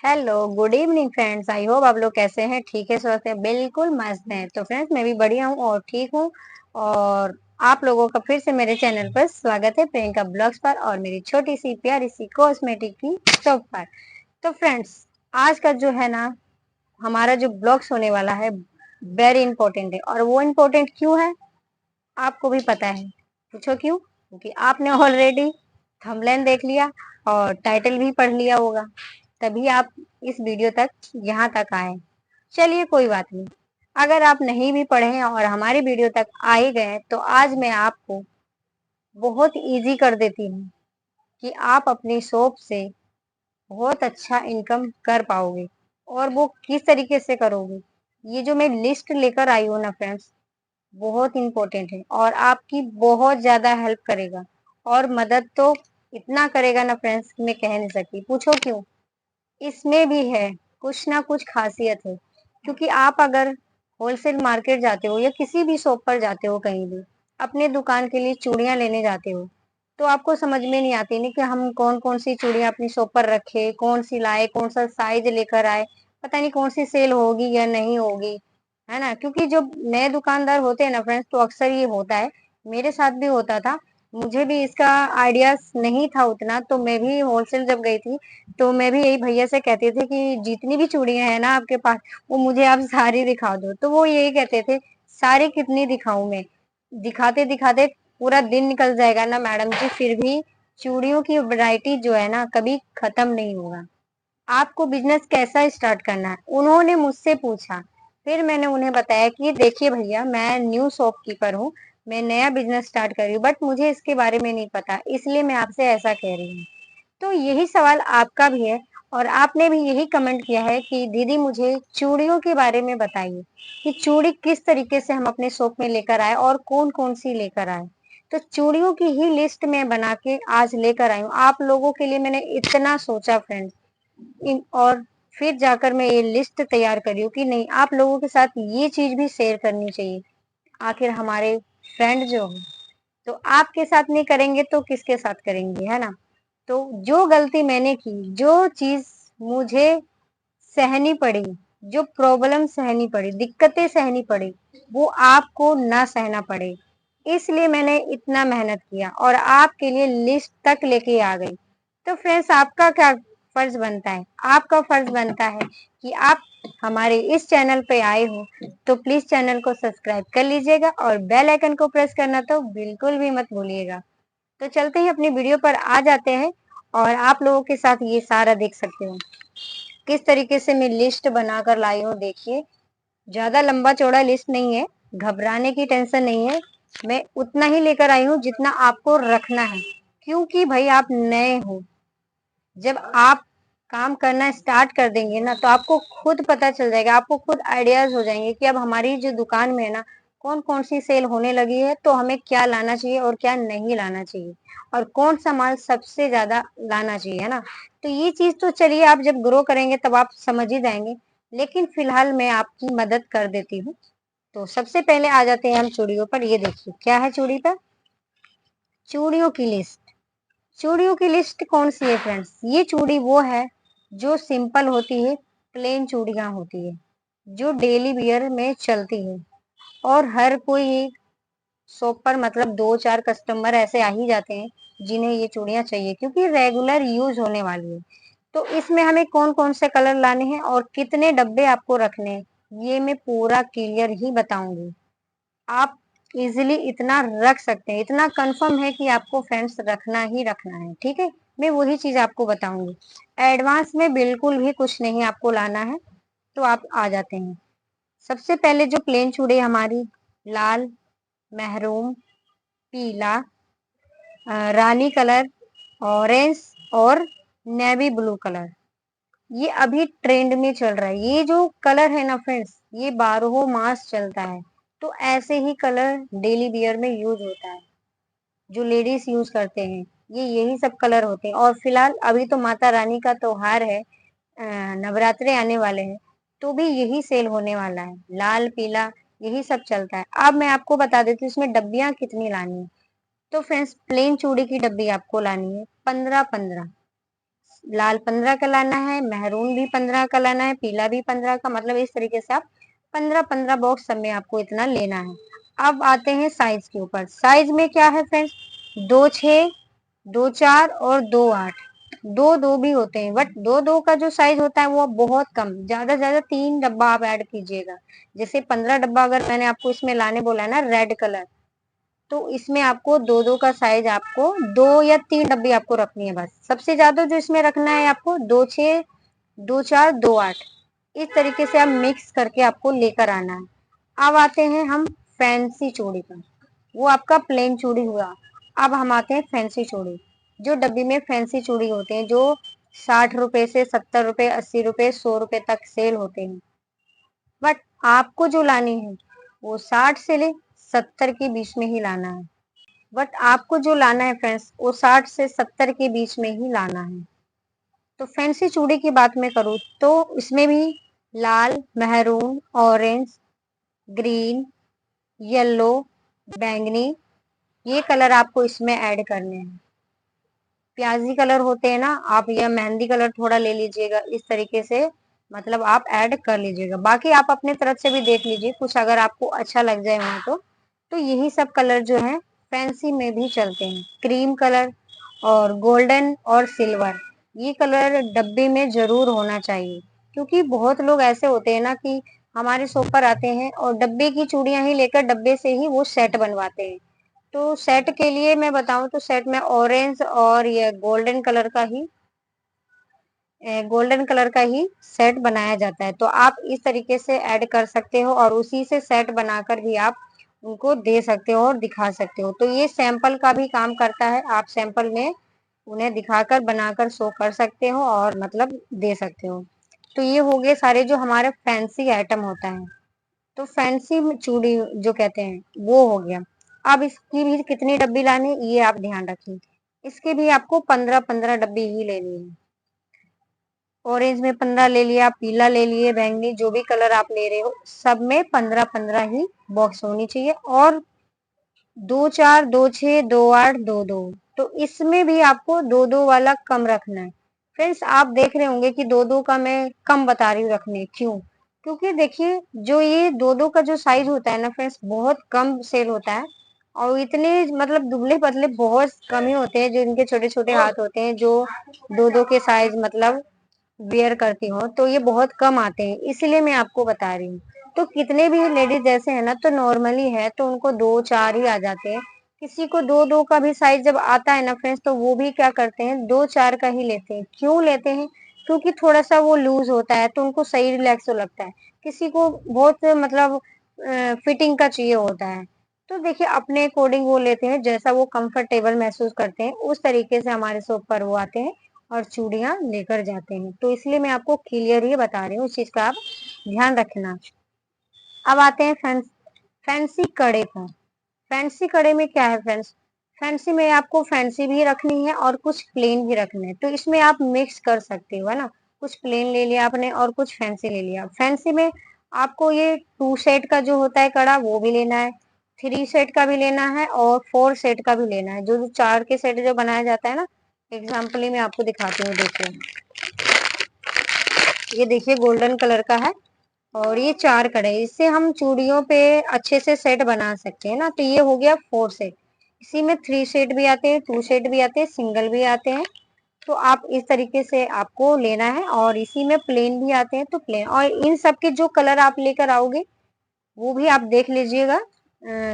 Hello good evening friends. I hope आप लोग कैसे हैं, ठीक है, स्वस्थ हैं, बिल्कुल मस्त हैं। तो फ्रेंड्स मैं भी बढ़िया हूँ और ठीक हूँ। और आप लोगों का फिर से मेरे चैनल पर स्वागत है, प्रियंका ब्लॉग्स पर और मेरी छोटी सी प्यारी सी कॉस्मेटिक की शॉप पर। तो फ्रेंड्स आज का जो है ना, हमारा जो ब्लॉग्स होने वाला है वेरी इंपॉर्टेंट है। और वो इम्पोर्टेंट क्यों है आपको भी पता है। पूछो क्यों? क्योंकि आपने ऑलरेडी थंबनेल देख लिया और टाइटल भी पढ़ लिया होगा, तभी आप इस वीडियो तक यहाँ तक आए। चलिए कोई बात नहीं, अगर आप नहीं भी पढ़े हैं और हमारी वीडियो तक आ ही गए तो आज मैं आपको बहुत इजी कर देती हूँ कि आप अपनी शॉप से बहुत अच्छा इनकम कर पाओगे। और वो किस तरीके से करोगे, ये जो मैं लिस्ट लेकर आई हूँ ना फ्रेंड्स, बहुत इम्पोर्टेंट है और आपकी बहुत ज्यादा हेल्प करेगा। और मदद तो इतना करेगा ना फ्रेंड्स कि मैं कह नहीं सकती। पूछो क्यों? इसमें भी है कुछ ना कुछ खासियत है। क्योंकि आप अगर होलसेल मार्केट जाते हो या किसी भी शॉप पर जाते हो, कहीं भी अपने दुकान के लिए चूड़ियां लेने जाते हो, तो आपको समझ में नहीं आती नहीं कि हम कौन कौन सी चूड़ियां अपनी शॉप पर रखे, कौन सी लाए, कौन सा साइज लेकर आए, पता नहीं कौन सी सेल होगी या नहीं होगी, है ना। क्योंकि जो नए दुकानदार होते हैं ना फ्रेंड्स, तो अक्सर ये होता है, मेरे साथ भी होता था। मुझे भी इसका आइडिया नहीं था उतना, तो मैं भी होलसेल जब गई थी तो मैं भी यही भैया से कहते थे कि जितनी भी चूड़ियां हैं ना आपके पास, वो मुझे आप सारी दिखा दो। तो वो यही कहते थे, सारी कितनी दिखाऊं मैं, दिखाते दिखाते पूरा दिन निकल जाएगा ना मैडम जी, फिर भी चूड़ियों की वैरायटी जो है ना कभी खत्म नहीं होगा। आपको बिजनेस कैसा स्टार्ट करना है, उन्होंने मुझसे पूछा। फिर मैंने उन्हें बताया कि देखिए भैया, मैं न्यू शॉपकीपर हूँ, मैं नया बिजनेस स्टार्ट कर रही हूँ, बट मुझे इसके बारे में नहीं पता, इसलिए मैं आपसे ऐसा कह रही हूँ। तो यही सवाल आपका भी है और आपने भी यही कमेंट किया है कि दीदी मुझे चूड़ियों के बारे में बताइए कि चूड़ी किस तरीके से हम अपने शॉप में लेकर आए और कौन कौन सी लेकर आए। तो चूड़ियों की ही लिस्ट में बना के आज लेकर आई हूँ आप लोगों के लिए। मैंने इतना सोचा फ्रेंड्स, और फिर जाकर मैं ये लिस्ट तैयार करी हूँ कि नहीं, आप लोगों के साथ ये चीज भी शेयर करनी चाहिए। आखिर हमारे फ्रेंड जो हो, तो आपके साथ नहीं करेंगे तो किसके साथ करेंगे, है ना। तो जो गलती मैंने की, जो चीज मुझे सहनी पड़ी, जो प्रॉब्लम सहनी पड़ी, दिक्कतें सहनी पड़ी, वो आपको ना सहना पड़े, इसलिए मैंने इतना मेहनत किया और आपके लिए लिस्ट तक लेके आ गई। तो फ्रेंड्स आपका क्या फर्ज बनता है? आपका फर्ज बनता है कि आप हमारे इस चैनल पे आए हो तो प्लीज चैनल को सब्सक्राइब कर लीजिएगा और बेल आइकन को प्रेस करना तो बिल्कुल भी मत भूलिएगा। तो चलते ही अपनी वीडियो पर आ जाते हैं और आप लोगों के साथ ये सारा देख सकते हो किस तरीके से मैं लिस्ट बनाकर लाई हूँ। देखिए, ज्यादा लंबा चौड़ा लिस्ट नहीं है, घबराने की टेंशन नहीं है। मैं उतना ही लेकर आई हूँ जितना आपको रखना है। क्योंकि भाई आप नए हो, जब आप काम करना स्टार्ट कर देंगे ना तो आपको खुद पता चल जाएगा, आपको खुद आइडियाज हो जाएंगे कि अब हमारी जो दुकान में है ना कौन कौन सी सेल होने लगी है, तो हमें क्या लाना चाहिए और क्या नहीं लाना चाहिए, और कौन सा माल सबसे ज्यादा लाना चाहिए, है ना। तो ये चीज तो चलिए, आप जब ग्रो करेंगे तब आप समझ ही जाएंगे, लेकिन फिलहाल मैं आपकी मदद कर देती हूँ। तो सबसे पहले आ जाते हैं हम चूड़ियों पर। ये देखिए क्या है चूड़ी पर, चूड़ियों की लिस्ट। चूड़ियों की लिस्ट कौन सी है फ्रेंड्स? ये चूड़ी वो है जो सिंपल होती है, प्लेन चूड़ियां होती है, जो डेली वियर में चलती है। और हर कोई शॉप पर मतलब दो चार कस्टमर ऐसे आ ही जाते हैं जिन्हें ये चूड़ियां चाहिए, क्योंकि रेगुलर यूज होने वाली है। तो इसमें हमें कौन कौन से कलर लाने हैं और कितने डब्बे आपको रखने हैं, ये मैं पूरा क्लियर ही बताऊंगी। आप इजीली इतना रख सकते हैं, इतना कंफर्म है कि आपको फ्रेंड्स रखना ही रखना है, ठीक है। मैं वही चीज आपको बताऊंगी, एडवांस में बिल्कुल भी कुछ नहीं आपको लाना है। तो आप आ जाते हैं। सबसे पहले जो प्लेन चूड़ी हमारी, लाल, महरून, पीला, रानी कलर, ऑरेंज और नेवी ब्लू कलर, ये अभी ट्रेंड में चल रहा है। ये जो कलर है ना फ्रेंड्स, ये 12 मास चलता है। तो ऐसे ही कलर डेली वियर में यूज होता है, जो लेडीज यूज करते हैं, ये यही सब कलर होते हैं। और फिलहाल अभी तो माता रानी का त्योहार है, नवरात्रे आने वाले हैं, तो भी यही सेल होने वाला है, लाल पीला यही सब चलता है। अब मैं आपको बता देती हूँ इसमें डब्बियां कितनी लानी है। तो फ्रेंड्स प्लेन चूड़ी की डब्बी आपको लानी है 15 15, लाल 15 का लाना है, मेहरून भी 15 का लाना है, पीला भी 15 का, मतलब इस तरीके से आप 15-15 बॉक्स सब में आपको इतना लेना है। अब आते हैं साइज के ऊपर। साइज में क्या है फ्रेंड्स, 2-6, 2-4 और 2-8, 2-2 भी होते हैं, बट 2-2 का जो साइज होता है वो बहुत कम, ज्यादा से ज्यादा 3 डब्बा आप ऐड कीजिएगा। जैसे 15 डब्बा अगर मैंने आपको इसमें लाने बोला है ना रेड कलर, तो इसमें आपको 2-2 का साइज आपको 2 या 3 डब्बी आपको रखनी है बस। सबसे ज्यादा जो इसमें रखना है आपको 2-6, 2-4, 2-8, इस तरीके से आप मिक्स करके आपको लेकर आना है। अब आते हैं हम फैंसी चूड़ी पर, वो आपका प्लेन चूड़ी हुआ। अब हम आते हैं फैंसी चूड़ी, जो डब्बी में फैंसी चूड़ी होते हैं, जो 60 रुपए से 70 रुपए, 80 रुपए, 100 रुपए तक सेल होते हैं। बट आपको जो लानी है वो 60 से ले 70 के बीच में ही लाना है। बट आपको जो लाना है फ्रेंड्स, वो 60 से 70 के बीच में ही लाना है। तो फैंसी चूड़ी की बात मैं करूँ तो इसमें भी लाल, मेहरून, ऑरेंज, ग्रीन, येलो, बैंगनी, ये कलर आपको इसमें ऐड करने हैं। प्याजी कलर होते हैं ना, आप या मेहंदी कलर थोड़ा ले लीजिएगा, इस तरीके से मतलब आप ऐड कर लीजिएगा। बाकी आप अपने तरफ से भी देख लीजिए, कुछ अगर आपको अच्छा लग जाए वहां तो यही सब कलर जो है फैंसी में भी चलते हैं। क्रीम कलर और गोल्डन और सिल्वर, ये कलर डब्बे में जरूर होना चाहिए, क्योंकि बहुत लोग ऐसे होते हैं ना कि हमारे शॉप पर आते हैं और डब्बे की चूड़ियां ही लेकर डब्बे से ही वो सेट बनवाते हैं। तो सेट के लिए मैं बताऊं तो सेट में ऑरेंज और ये गोल्डन कलर का ही सेट बनाया जाता है। तो आप इस तरीके से ऐड कर सकते हो और उसी से सेट बनाकर भी आप उनको दे सकते हो और दिखा सकते हो। तो ये सैंपल का भी काम करता है, आप सैंपल में उन्हें दिखाकर बनाकर शो कर सकते हो और मतलब दे सकते हो। तो ये हो गए सारे जो हमारे फैंसी आइटम होता है। तो फैंसी चूड़ी जो कहते हैं वो हो गया। अब इसकी भी कितनी डब्बी लानी है ये आप ध्यान रखिए। इसके भी आपको 15-15 डब्बी ही लेनी है। ऑरेंज में 15 ले लिया, पीला ले लिए, बैंगनी, जो भी कलर आप ले रहे हो सब में 15-15 ही बॉक्स होनी चाहिए। और 2-4, 2-6, 2-8, 2-2, तो इसमें भी आपको 2-2 वाला कम रखना है। फ्रेंड्स आप देख रहे होंगे कि 2-2 का मैं कम बता रही हूँ रखने, क्यों? क्योंकि देखिए जो ये 2-2 का जो साइज होता है ना फ्रेंड्स, बहुत कम सेल होता है। और इतने मतलब दुबले पतले बहुत कम ही होते हैं जो इनके छोटे छोटे हाथ होते हैं, जो 2-2 के साइज मतलब वियर करती हो, तो ये बहुत कम आते हैं, इसीलिए मैं आपको बता रही हूँ। तो कितने भी लेडीज जैसे है ना, तो नॉर्मली है तो उनको 2-4 ही आ जाते हैं। किसी को 2-2 का भी साइज जब आता है ना फ्रेंड्स, तो वो भी क्या करते हैं 2-4 का ही लेते हैं। क्यों लेते हैं? क्योंकि थोड़ा सा वो लूज होता है तो उनको सही रिलैक्स लगता है। किसी को बहुत मतलब फिटिंग का चाहिए होता है। तो देखिए अपने अकॉर्डिंग वो लेते हैं, जैसा वो कंफर्टेबल महसूस करते हैं उस तरीके से हमारे शॉप पर वो आते हैं और चूड़ियां लेकर जाते हैं। तो इसलिए मैं आपको क्लियर ही बता रही हूँ, इस चीज का आप ध्यान रखना। अब आते हैं फैंसी कड़े पर। फैंसी कड़े में क्या है फ्रेंड्स, फैंसी में आपको फैंसी भी रखनी है और कुछ प्लेन भी रखने हैं, तो इसमें आप मिक्स कर सकते हो, है ना। कुछ प्लेन ले लिया आपने और कुछ फैंसी ले लिया। फैंसी में आपको ये 2 सेट का जो होता है कड़ा वो भी लेना है, 3 सेट का भी लेना है और 4 सेट का भी लेना है। जो 4 के सेट जो बनाया जाता है ना, एग्जाम्पल ही मैं आपको दिखाती हूँ। देखिए ये देखिए गोल्डन कलर का है और ये 4 कड़े, इससे हम चूड़ियों पे अच्छे से सेट बना सकते हैं ना। तो ये हो गया 4 सेट। इसी में 3 सेट भी आते हैं, 2 सेट भी आते हैं, सिंगल भी आते हैं। तो आप इस तरीके से आपको लेना है और इसी में प्लेन भी आते हैं, तो प्लेन। और इन सब के जो कलर आप लेकर आओगे वो भी आप देख लीजिएगा।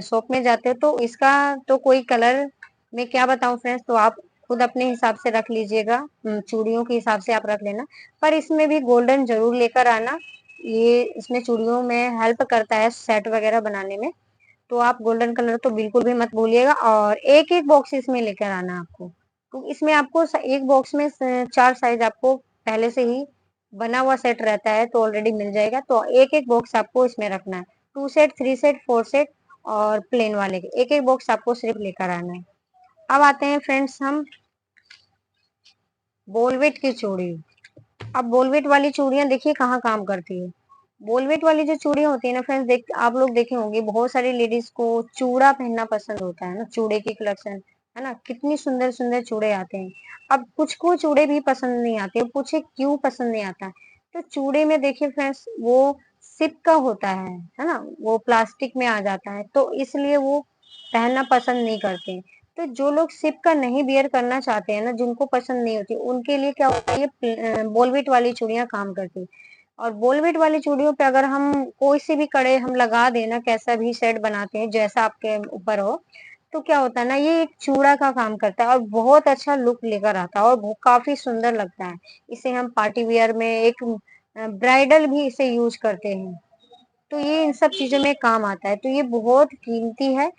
शॉप में जाते हो तो इसका तो कोई कलर मैं क्या बताऊं फ्रेंड्स, तो आप खुद अपने हिसाब से रख लीजिएगा, चूड़ियों के हिसाब से आप रख लेना। पर इसमें भी गोल्डन जरूर लेकर आना, ये इसमें चूड़ियों में हेल्प करता है सेट वगैरह बनाने में। तो आप गोल्डन कलर तो बिल्कुल भी मत भूलिएगा। और एक एक बॉक्स इसमें लेकर आना आपको, तो इसमें आपको एक बॉक्स में 4 साइज आपको पहले से ही बना हुआ सेट रहता है तो ऑलरेडी मिल जाएगा। तो एक एक बॉक्स आपको इसमें रखना है, 2 सेट, 3 सेट, 4 सेट और प्लेन वाले के एक एक बॉक्स आपको सिर्फ लेकर आना है। अब आते हैं फ्रेंड्स हम बोलवेट की चूड़ी। अब बोलवेट वाली चूड़ियां देखिए कहाँ काम करती है। बोलवेट वाली जो चूड़ियां होती है ना फ्रेंड्स, देख आप लोग देखे होंगे बहुत सारी लेडीज को चूड़ा पहनना पसंद होता है ना, चूड़े की कलेक्शन है ना, कितनी सुंदर सुंदर चूड़े आते हैं। अब कुछ को चूड़े भी पसंद नहीं आते, पूछे क्यों पसंद नहीं आता। तो चूड़े में देखिए फ्रेंड्स, वो सिप का होता है ना, वो प्लास्टिक में आ जाता है, तो इसलिए वो पहनना पसंद नहीं करते हैं। तो जो लोग सिप का नहीं बियर करना चाहते हैं ना, जिनको पसंद नहीं होती, उनके लिए क्या होता है, ये बोलविट वाली चूड़ियां काम करती हैं। और बोलविट वाली चूड़ियों पे अगर हम कोई सी भी कड़े हम लगा देना, कैसा भी सेट बनाते हैं, जैसा आपके ऊपर हो, तो क्या होता है ना, ये एक चूड़ा का काम करता है और बहुत अच्छा लुक लेकर आता है और वो काफी सुंदर लगता है। इसे हम पार्टी वियर में, एक ब्राइडल भी इसे यूज करते हैं। तो ये इन सब चीजों में काम आता है, तो ये बहुत कीमती है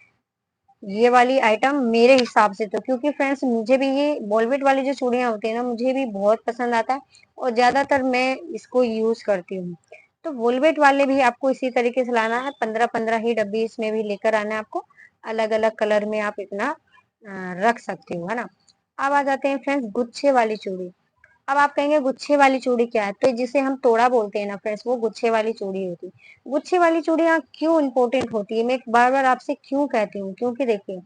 ये वाली आइटम मेरे हिसाब से। तो क्योंकि फ्रेंड्स, मुझे भी ये बॉलवेट वाली जो चूड़ियां होती है ना, मुझे भी बहुत पसंद आता है और ज्यादातर मैं इसको यूज करती हूँ। तो वोलवेट वाले भी आपको इसी तरीके से लाना है, 15-15 ही डब्बी इसमें भी लेकर आना है आपको। अलग अलग कलर में आप इतना रख सकते हो, है ना। अब आ जाते हैं फ्रेंड्स गुच्छे वाली चूड़ी। अब आप कहेंगे गुच्छे वाली चूड़ी क्या है, तो जिसे हम तोड़ा बोलते हैं ना फ्रेंड्स, वो गुच्छे वाली चूड़ी होती है। गुच्छे वाली चूड़ियां क्यों इंपॉर्टेंट होती है, मैं बार बार आपसे क्यों कहती हूँ, क्योंकि देखिए,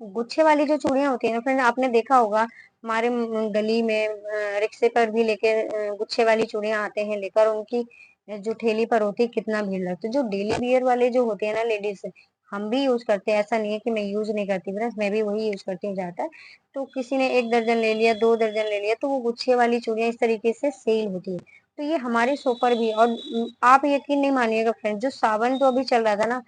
गुच्छे वाली जो चूड़ियां होती है ना फ्रेंड, आपने देखा होगा हमारे गली में रिक्शे पर भी लेके गुच्छे वाली चूड़ियां आते हैं लेकर, उनकी जो ठेली पर होती है कितना भीड़ लगता है। जो डेली वियर वाले जो होते हैं ना लेडीज, हम भी यूज करते हैं, ऐसा नहीं है कि मैं यूज नहीं करती फ्रेंड्स, मैं भी वही यूज करती हूँ ज्यादातर। तो किसी ने 1 दर्जन ले लिया, 2 दर्जन ले लिया, तो वो गुच्छे वाली चूड़ियां इस तरीके से सेल होती है। तो ये हमारे शो पर भी, और आप यकीन नहीं मानिएगा फ्रेंड, जो सावन जो अभी चल रहा था ना,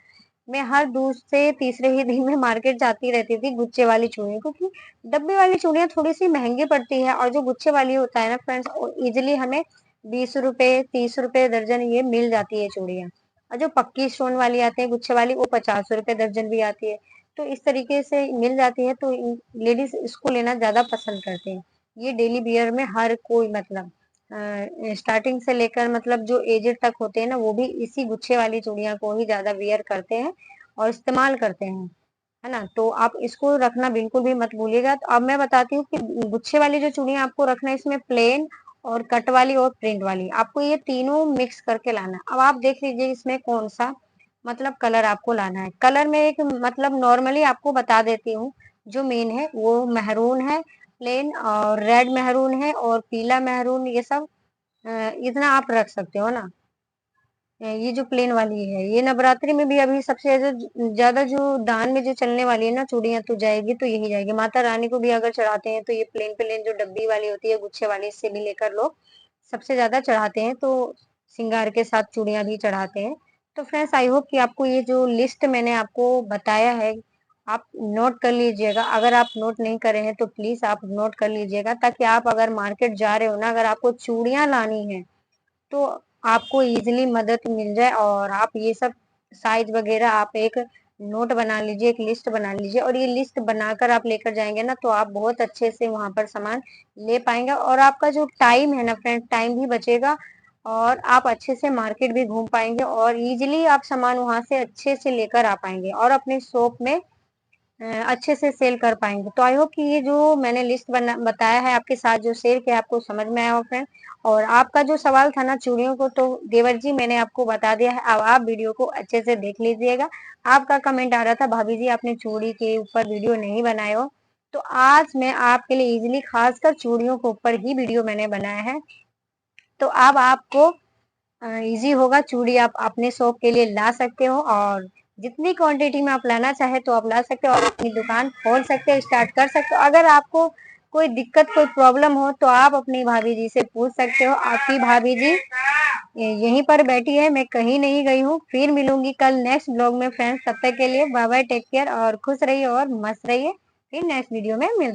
मैं हर दूसरे तीसरे ही दिन में मार्केट जाती रहती थी गुच्छे वाली चूड़ियों, क्योंकि डब्बे वाली चूड़ियां थोड़ी सी महंगी पड़ती है और जो गुच्छे वाली होता है ना फ्रेंड्स, इजिली हमें 20 रुपए 30 रुपए दर्जन ये मिल जाती है चूड़ियां। और जो पक्की स्टोन वाली आती है गुच्छे वाली, वो 50 रुपए दर्जन भी आती है। तो इस तरीके से मिल जाती है, तो लेडीज इसको लेना ज्यादा पसंद करते हैं। ये डेली वियर में हर कोई, मतलब स्टार्टिंग से लेकर मतलब जो एजेड तक होते हैं ना, वो भी इसी गुच्छे वाली चूड़ियां को ही ज्यादा वियर करते हैं और इस्तेमाल करते हैं, है ना। तो आप इसको रखना बिल्कुल भी मत भूलिएगा। तो अब मैं बताती हूँ कि गुच्छे वाली जो चूड़ियां आपको रखना है, इसमें प्लेन और कट वाली और प्रिंट वाली, आपको ये तीनों मिक्स करके लाना है। अब आप देख लीजिए इसमें कौन सा मतलब कलर आपको लाना है। कलर में एक मतलब नॉर्मली आपको बता देती हूँ, जो मेन है वो मेहरून है, प्लेन, और रेड मेहरून है, और पीला मेहरून, ये सब इतना आप रख सकते हो ना। ये जो प्लेन वाली है, ये नवरात्रि में भी अभी सबसे ज्यादा जो दान में जो चलने वाली है ना चूड़ियां, तो जाएगी तो यही जाएगी। माता रानी को भी अगर चढ़ाते हैं तो ये प्लेन प्लेन जो डब्बी वाली होती है गुच्छे वाली, इससे भी लेकर लोग सबसे ज्यादा चढ़ाते हैं। तो श्रृंगार के साथ चूड़ियां भी चढ़ाते हैं। तो फ्रेंड्स, आई होप कि आपको ये जो लिस्ट मैंने आपको बताया है, आप नोट कर लीजिएगा। अगर आप नोट नहीं करे हैं तो प्लीज आप नोट कर लीजिएगा, ताकि आप अगर मार्केट जा रहे हो ना, अगर आपको चूड़ियां लानी है, तो आपको इजीली मदद मिल जाए। और आप ये सब साइज वगैरह आप एक नोट बना लीजिए, एक लिस्ट बना लीजिए, और ये लिस्ट बनाकर आप लेकर जाएंगे ना, तो आप बहुत अच्छे से वहां पर सामान ले पाएंगे। और आपका जो टाइम है ना फ्रेंड, टाइम भी बचेगा, और आप अच्छे से मार्केट भी घूम पाएंगे, और इजीली आप सामान वहां से अच्छे से लेकर आ पाएंगे और अपने शॉप में अच्छे से सेल कर पाएंगे। तो आई होप कि ये जो मैंने लिस्ट बताया है आपके साथ, जो शेयर किया, आपको समझ में आया हो फ्रेंड। और आपका जो सवाल था ना चूड़ियों को, तो देवर जी मैंने आपको बता दिया है। अब आप वीडियो को अच्छे से देख लीजिएगा। आपका कमेंट आ रहा था, भाभी जी आपने चूड़ी के ऊपर वीडियो नहीं बनाए हो, तो आज मैं आपके लिए इजिली खासकर चूड़ियों के ऊपर ही वीडियो मैंने बनाया है। तो अब आपको इजी होगा, चूड़ी आप अपने शौक के लिए ला सकते हो, और जितनी क्वांटिटी में आप लाना चाहे तो आप ला सकते हो, और अपनी दुकान खोल सकते हो, स्टार्ट कर सकते हो। अगर आपको कोई दिक्कत, कोई प्रॉब्लम हो, तो आप अपनी भाभी जी से पूछ सकते हो। आपकी भाभी जी यहीं पर बैठी है, मैं कहीं नहीं गई हूँ। फिर मिलूंगी कल नेक्स्ट ब्लॉग में फ्रेंड्स, तब तक के लिए बाय बाय, टेक केयर, और खुश रहिए और मस्त रहिए। फिर नेक्स्ट वीडियो में मिलते